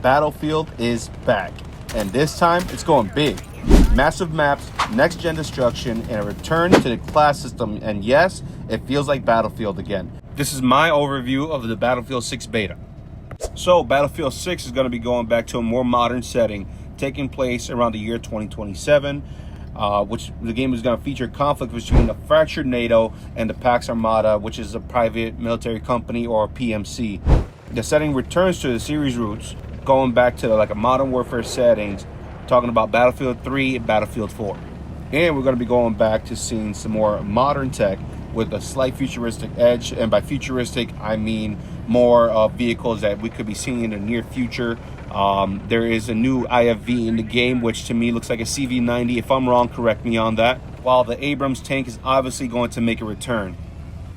Battlefield is back, and this time it's going big. Massive maps, next-gen destruction, and a return to the class system, and yes, it feels like Battlefield again. This is my overview of the Battlefield 6 beta. So Battlefield 6 is going to be going back to a more modern setting, taking place around the year 2027, which the game is going to feature conflict between the fractured NATO and the Pax Armada, which is a private military company or PMC. The setting returns to the series roots, going back to like a modern warfare settings, talking about Battlefield 3 and Battlefield 4. And we're going to be going back to seeing some more modern tech with a slight futuristic edge, and by futuristic I mean more vehicles that we could be seeing in the near future. There is a new IFV in the game, which to me looks like a CV90. If I'm wrong, correct me on that. While the Abrams tank is obviously going to make a return.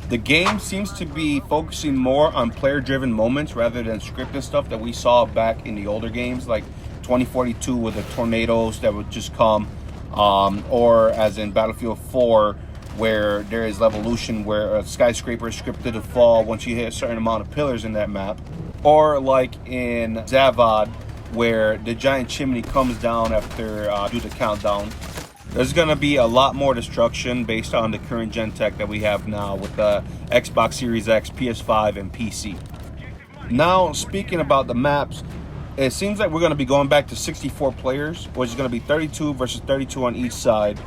The game seems to be focusing more on player-driven moments rather than scripted stuff that we saw back in the older games, like 2042 with the tornadoes that would just come, or as in Battlefield 4, where there is Levolution, where a skyscraper is scripted to fall once you hit a certain amount of pillars in that map. Or like in Zavad, where the giant chimney comes down after do the countdown. There's going to be a lot more destruction based on the current gen tech that we have now with the Xbox Series X, PS5, and PC. Now, speaking about the maps, it seems like we're going to be going back to 64 players, which is going to be 32 versus 32 on each side.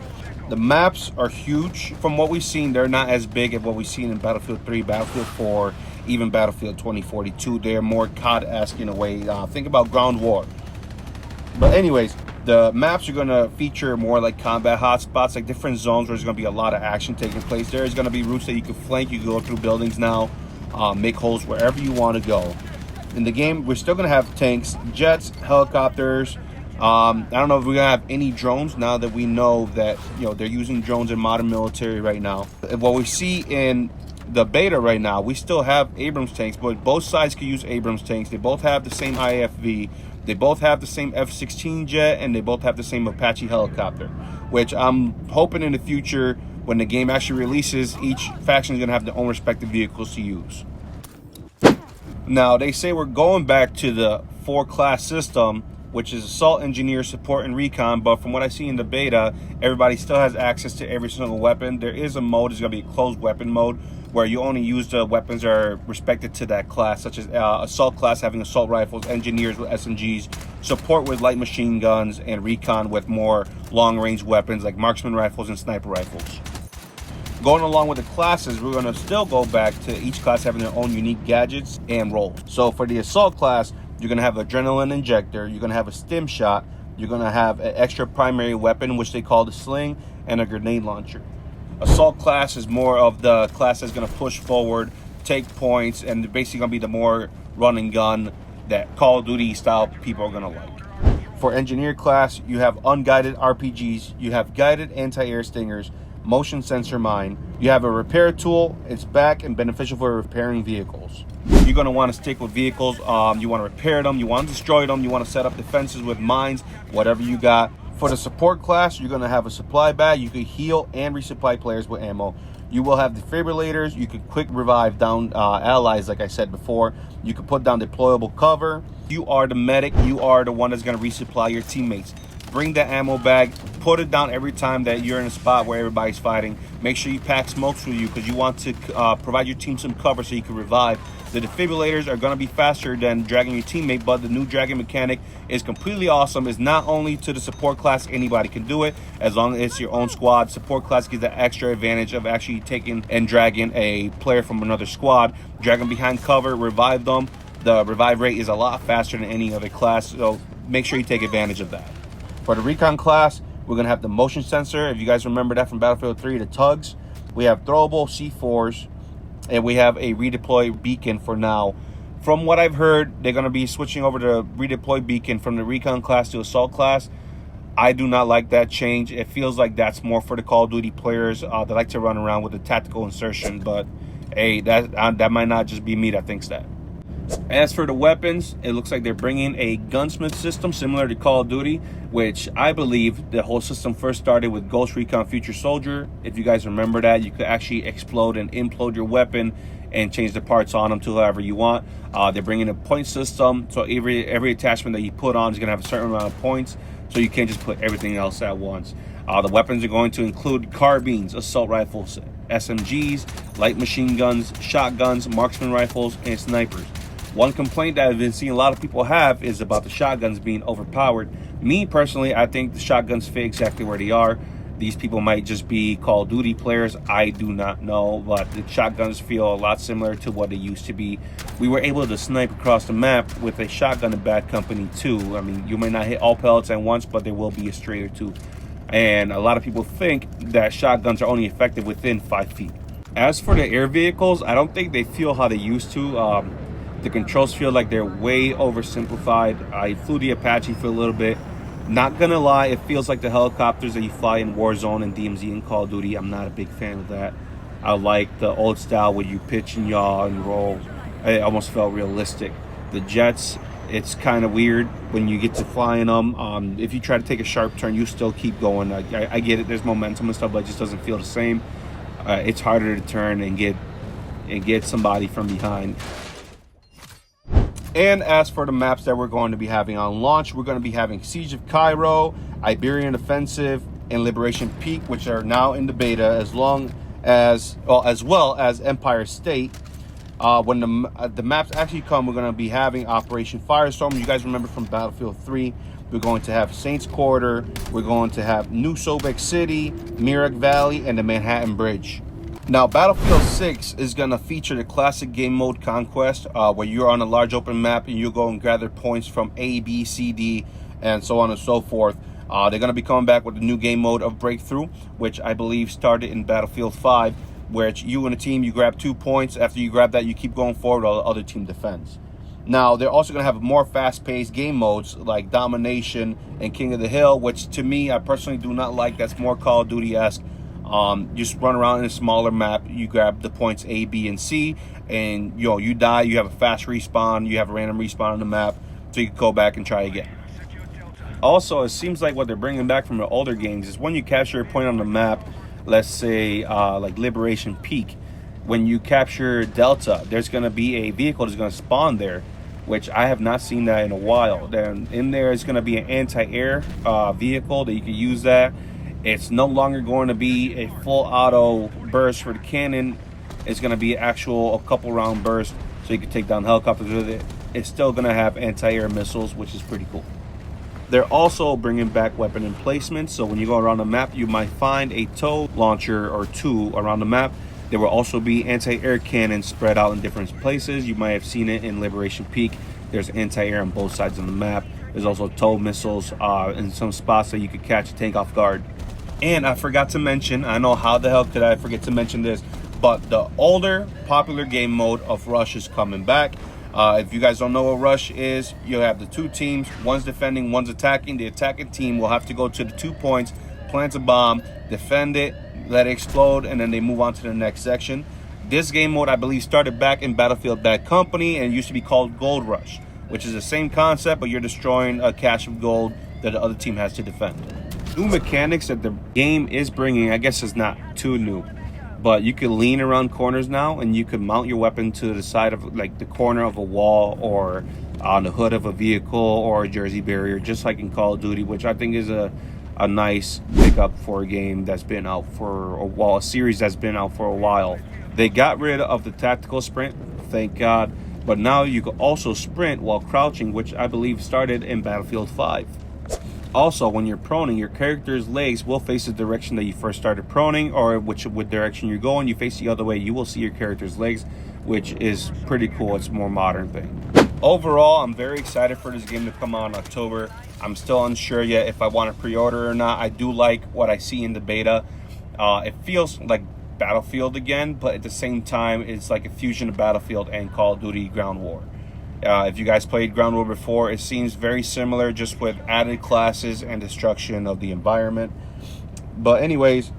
The maps are huge. From what we've seen, they're not as big as what we've seen in Battlefield 3, Battlefield 4, even Battlefield 2042. They're more COD-esque in a way. Think about Ground War. But anyways, the maps are going to feature more like combat hotspots, like different zones where there's going to be a lot of action taking place. There's going to be routes that you can flank. You can go through buildings now, make holes wherever you want to go. In the game, we're still going to have tanks, jets, helicopters. I don't know if we're going to have any drones now that we know that, they're using drones in modern military right now. What we see in the beta right now, we still have Abrams tanks, but both sides can use Abrams tanks. They both have the same IFV. They both have the same F-16 jet, and they both have the same Apache helicopter, which I'm hoping in the future, when the game actually releases, each faction is going to have their own respective vehicles to use. Now, they say we're going back to the 4-class system, which is Assault, Engineer, Support, and Recon, but from what I see in the beta, everybody still has access to every single weapon. There is a mode, it's going to be a closed weapon mode, where you only use the weapons that are respected to that class, such as Assault class having assault rifles, Engineers with SMGs, Support with light machine guns, and Recon with more long-range weapons like marksman rifles and sniper rifles. Going along with the classes, we're going to still go back to each class having their own unique gadgets and roles. So for the Assault class, you're going to have an adrenaline injector, you're going to have a stim shot, you're going to have an extra primary weapon, which they call the sling, and a grenade launcher. Assault class is more of the class that's going to push forward, take points, and basically going to be the more run and gun that Call of Duty style people are going to like. For Engineer class, you have unguided RPGs, you have guided anti-air stingers, motion sensor mine, you have a repair tool. It's back and beneficial for repairing vehicles. You're going to want to stick with vehicles. You want to repair them, you want to destroy them, you want to set up defenses with mines, whatever you got. For the support class, you're going to have a supply bag. You can heal and resupply players with ammo. You will have defibrillators. You can quick revive down allies, like I said before. You can put down deployable cover. You are the medic. You are the one that's going to resupply your teammates. Bring the ammo bag. Put it down every time that you're in a spot where everybody's fighting. Make sure you pack smokes with you because you want to provide your team some cover so you can revive. The defibrillators are going to be faster than dragging your teammate, but the new dragging mechanic is completely awesome. It's not only to the support class, anybody can do it as long as it's your own squad. Support class gives the extra advantage of actually taking and dragging a player from another squad, drag them behind cover, revive them. The revive rate is a lot faster than any other class, so make sure you take advantage of that. For the Recon class, we're going to have the motion sensor. If you guys remember that from Battlefield 3, the tugs. We have throwable C4s. And we have a redeploy beacon for now. From what I've heard, they're going to be switching over to redeploy beacon from the Recon class to Assault class. I do not like that change. It feels like that's more for the Call of Duty players that like to run around with a tactical insertion. But hey, that might not just be me that thinks that. As for the weapons, it looks like they're bringing a Gunsmith system similar to Call of Duty, which I believe the whole system first started with Ghost Recon Future Soldier. If you guys remember that, you could actually explode and implode your weapon and change the parts on them to however you want. They're bringing a point system, so every attachment that you put on is going to have a certain amount of points, so you can't just put everything else at once. The weapons are going to include carbines, assault rifles, SMGs, light machine guns, shotguns, marksman rifles, and snipers. One complaint that I've been seeing a lot of people have is about the shotguns being overpowered. Me, personally, I think the shotguns fit exactly where they are. These people might just be Call of Duty players. I do not know, but the shotguns feel a lot similar to what they used to be. We were able to snipe across the map with a shotgun in Bad Company too. I mean, you may not hit all pellets at once, but there will be a stray or two. And a lot of people think that shotguns are only effective within 5 feet. As for the air vehicles, I don't think they feel how they used to. The controls feel like they're way oversimplified. I flew the Apache for a little bit. Not gonna lie, it feels like the helicopters that you fly in Warzone and DMZ and Call of Duty. I'm not a big fan of that. I like the old style where you pitch and yaw and roll. It almost felt realistic. The jets, it's kind of weird when you get to flying them. If you try to take a sharp turn, you still keep going. I get it, there's momentum and stuff, but it just doesn't feel the same. It's harder to turn and get somebody from behind. And as for the maps that we're going to be having on launch, we're going to be having Siege of Cairo, Iberian Offensive, and Liberation Peak, which are now in the beta, as well as Empire State. When the maps actually come, we're going to be having Operation Firestorm. You guys remember from Battlefield 3, we're going to have Saints Quarter, we're going to have New Sobek City, Mirak Valley, and the Manhattan Bridge. Now, Battlefield 6 is going to feature the classic game mode Conquest, where you're on a large open map and you go and gather points from A, B, C, D, and so on and so forth. They're going to be coming back with the new game mode of Breakthrough, which I believe started in Battlefield 5, where it's you and a team, you grab 2 points. After you grab that, you keep going forward while the other team defends. Now, they're also going to have more fast-paced game modes like Domination and King of the Hill, which to me, I personally do not like. That's more Call of Duty-esque. Just run around in a smaller map, you grab the points A, B, and C, and you die, you have a fast respawn, you have a random respawn on the map, so you can go back and try again. Also, it seems like what they're bringing back from the older games is when you capture a point on the map, let's say like Liberation Peak, when you capture Delta, there's going to be a vehicle that's going to spawn there, which I have not seen that in a while. Then in there is going to be an anti-air vehicle that you can use that. It's no longer going to be a full auto burst for the cannon. It's going to be a couple round burst, so you can take down helicopters with it. It's still going to have anti-air missiles, which is pretty cool. They're also bringing back weapon emplacements, so when you go around the map, you might find a tow launcher or two around the map. There will also be anti-air cannons spread out in different places. You might have seen it in Liberation Peak. There's anti-air on both sides of the map. There's also tow missiles in some spots that you could catch a tank off guard. And I forgot to mention, I know how the hell could I forget to mention this, but the older popular game mode of Rush is coming back. If you guys don't know what Rush is, you'll have the 2 teams, one's defending, one's attacking. The attacking team will have to go to the 2 points, plant a bomb, defend it, let it explode, and then they move on to the next section. This game mode, I believe, started back in Battlefield Bad Company and it used to be called Gold Rush, which is the same concept, but you're destroying a cache of gold that the other team has to defend. New mechanics that the game is bringing, I guess is not too new, but you can lean around corners now and you can mount your weapon to the side of like the corner of a wall or on the hood of a vehicle or a jersey barrier, just like in Call of Duty, which I think is a nice pickup for a game that's been out for a series that's been out for a while. They got rid of the tactical sprint, thank God, but now you can also sprint while crouching, which I believe started in Battlefield 5. Also, when you're proning, your character's legs will face the direction that you first started proning, or which direction you're going. You face the other way, you will see your character's legs, which is pretty cool. It's a more modern thing. Overall, I'm very excited for this game to come out in October. I'm still unsure yet if I want to pre-order or not. I do like what I see in the beta. It feels like Battlefield again, but at the same time, it's like a fusion of Battlefield and Call of Duty Ground War. If you guys played Ground War before, it seems very similar, just with added classes and destruction of the environment. But anyways,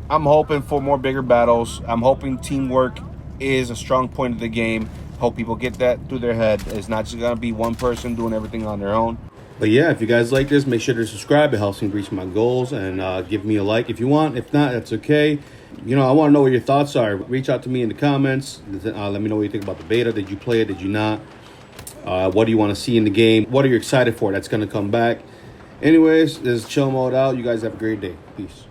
I'm hoping for more bigger battles. I'm hoping teamwork is a strong point of the game. Hope people get that through their head. It's not just going to be one person doing everything on their own. But yeah, if you guys like this, make sure to subscribe. It helps me reach my goals, and give me a like if you want. If not, that's okay. You know, I want to know what your thoughts are. Reach out to me in the comments. Let me know what you think about the beta. Did you play it? Did you not? What do you want to see in the game? What are you excited for that's going to come back? Anyways, this is Chill Mode out. You guys have a great day. Peace.